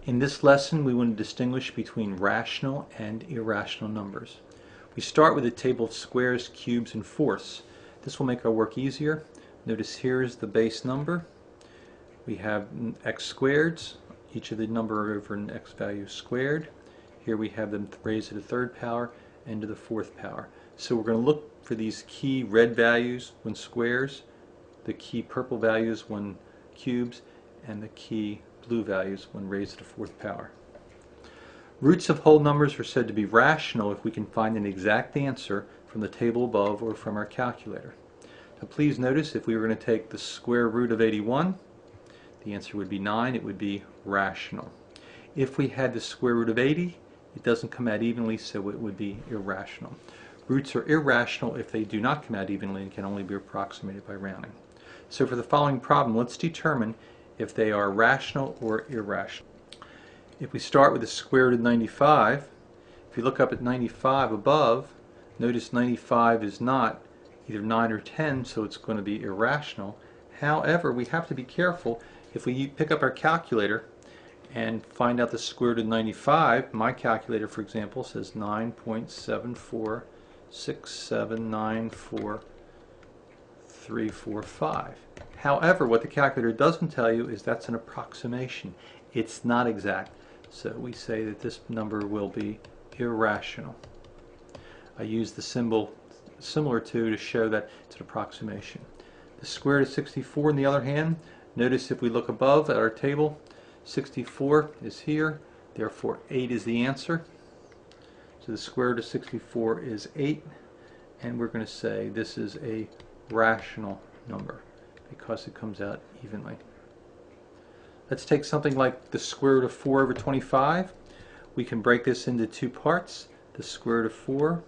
In this lesson, we want to distinguish between rational and irrational numbers. We start with a table of squares, cubes, and fourths. This will make our work easier. Notice here is the base number. We have x squareds, each of the number over an x value squared. Here we have them raised to the third power and to the fourth power. So we're going to look for these key red values when squares, the key purple values when cubes, and the key blue values when raised to the fourth power. Roots of whole numbers are said to be rational if we can find an exact answer from the table above or from our calculator. Now please notice, if we were going to take the square root of 81, the answer would be 9. It would be rational. If we had the square root of 80, it doesn't come out evenly, so it would be irrational. Roots are irrational if they do not come out evenly and can only be approximated by rounding. So for the following problem, let's determine if they are rational or irrational. If we start with the square root of 95, if you look up at 95 above, notice 95 is not either 9 or 10, so it's going to be irrational. However, we have to be careful. If we pick up our calculator and find out the square root of 95, my calculator, for example, says 9.746794.345. However, what the calculator doesn't tell you is that's an approximation. It's not exact. So we say that this number will be irrational. I use the symbol similar to show that it's an approximation. The square root of 64, on the other hand, notice if we look above at our table, 64 is here, therefore 8 is the answer. So the square root of 64 is 8, and we're going to say this is a rational number because it comes out evenly. Let's take something like the square root of 4 over 25. We can break this into two parts. The square root of 4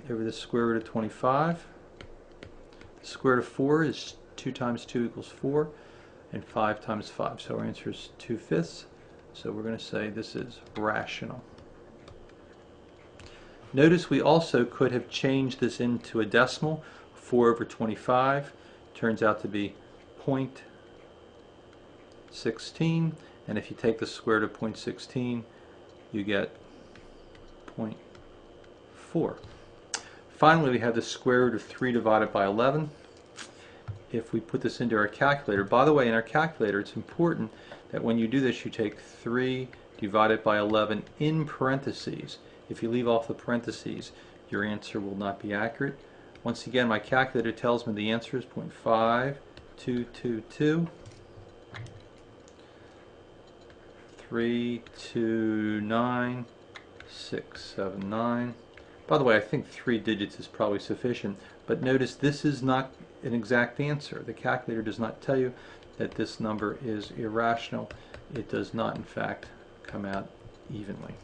over the square root of 25. The square root of 4 is 2 times 2 equals 4, and 5 times 5. So our answer is 2/5. So we're going to say this is rational. Notice we also could have changed this into a decimal. 4 over 25 turns out to be 0.16, and if you take the square root of 0.16, you get 0.4. Finally, we have the square root of 3 divided by 11. If we put this into our calculator, by the way, in our calculator, it's important that when you do this, you take 3 divided by 11 in parentheses. If you leave off the parentheses, your answer will not be accurate. Once again, my calculator tells me the answer is 0.5222. 329,679. By the way, I think 3 digits is probably sufficient, but notice this is not an exact answer. The calculator does not tell you that this number is irrational. It does not, in fact, come out evenly.